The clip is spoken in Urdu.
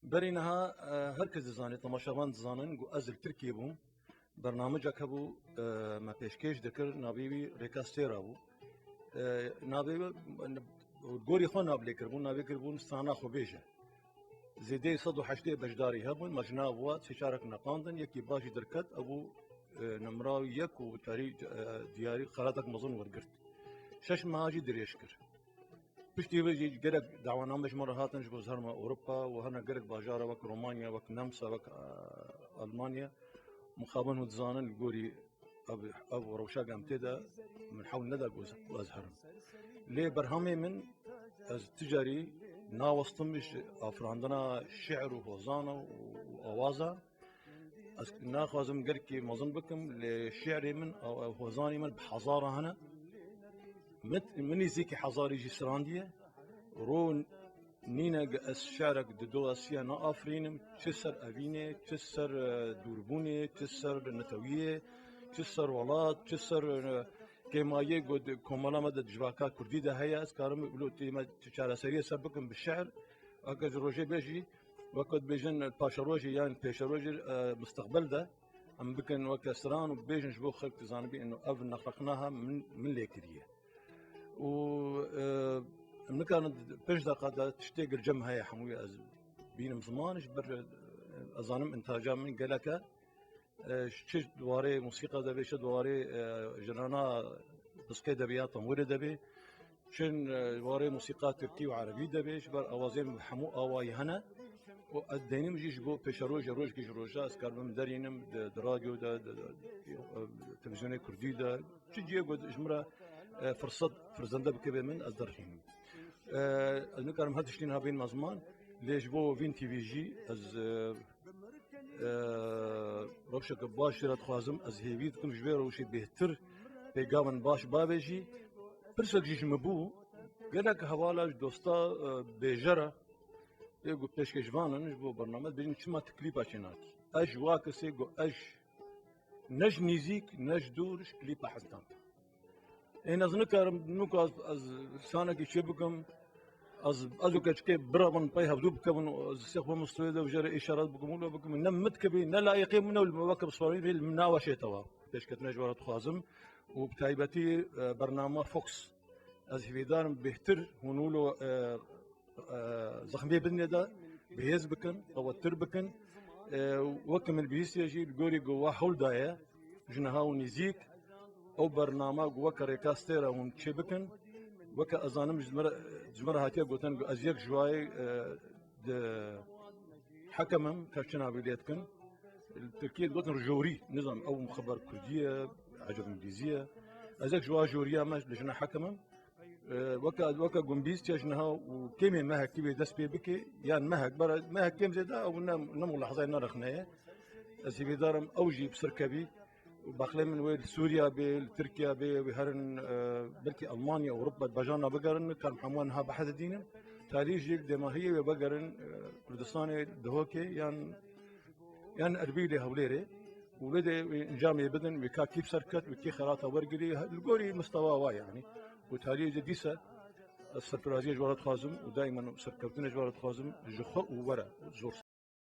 برینها هر کس زانی تماشاوان زانن گو از ترکیه بوم برنامجک هبو ما پیشکش دکر نابیوی ریکاستی رابو نابیوی گوری خو نابلی کربون نابی کربون سانا خو بیجه زیده 108 بجداری هبون مجناب و سشارک نقاندن یکی باشی درکت ابو نمراوی یک و تاری دیاری خراتک مزون ورگرد شش ماجی دریش کر پشتی وجی گرگ دعوانامش مرة هاتنش بزهر ما أوروبا وهنا گرگ باجارة وك رومانيا وك نمسا وك ألمانيا مخابن وتزانن جوري أب روشاق أمتدا من حول ندى وأزهرم ليه برهمي من از تجاري ناوسطمش أفراندنا شعر وهوزانة وأوازة از ناخذم قركي مظن بكم لشعري من أو هوزاني من بحضارة هنا من يزيكي حضاري جسراندية رون نينا اس شعرك دو اسيا نا افرينم تسر افيني تسر دوربوني تسر نتويه تسر ولات تسر كما يقول كمالا مدى جواكا كردي ده هي اسكارم بلو تيما تشارة سرية سبكم بالشعر اكاد روجي بيجي وقت بيجن باشروجي يعني بيشروجي مستقبل ده ام بكن وكسران وبيجن جبو خلق تزانبي انه اف نخلقناها من ليكريه و كانت بيش دقة تشتاق الجمع هاي حموية از بينم زمانش بر أظنم إنتاجا من قلقة شش دواري موسيقى دبي شد دواري جرانا بسكي دبي طموري دبي شن دواري موسيقى تركي وعربي دبي شبر أوازين حمو أواي هنا وأديني مجيش بو بيشروج روج كيش روجا أسكار من درينم دراديو دا تلفزيوني كردي دا تجي قد إجمرا فرزنده بكبه من أزدرهم نكرم هاتشتين هابين مزمان ليش بو فين تي في جي از روشك باش رات خوازم از هيفيد كم جبير وشي بهتر بيقامن باش بابجي برسك جيش مبو قالك حوالا دوستا بيجرة يقول بيش كجوانن جبو برنامج بيجن شما تكليبا شناكي اج واكسي جو اج نج نيزيك نج دورش كليبا حزدان این از نکارم نوک از سانه کی چه بکم از وقت که برابن پای هفدو بکم از سخو مستویده و جره اشارات بکم ولا بکم نمت کبی نلا یقین منو المواقف صورين في المناوشة توا بيش كتناج ورا تخازم وبتايبتي برنامج فوكس از في دارم بهتر هنولو زخمية بدني ده بهز بكن او تربكن وكم البيس يجي بيقولي جوا حول دايا جنها ونزيك او برنامج وك ريكاستيرا ون تشبكن وك ازانم جمره هاتيه قلتن ازيك جواي د حكمم كاشنا بيدتكن التركيه قلتن جوري نظام او مخبر كرديه عجب انجليزيه ازيك جوا جوريا ماش لجنا حكمم وك جنبيز تشنها وكيمي ما هكي دس بيبكي يعني ما هك برا ما هك كيم زيدا او نمو لحظه نرخناه اسي في دارم اوجي بسركبي باخلي من وين سوريا بتركيا بهرن بلكي المانيا اوروبا باجانا بقرن كان حموانها بحث دينم تاريخ دما هي بقرن كردستاني دهوكي يعني اربيلي هوليري ولدي جامعة بدن وكا كيف سركت وكي خراطة ورقري القوري مستوى يعني وتاريخ ديسة السربرازية جوارات خازم ودائما سركبتنا جوارات خازم جخو وورا زور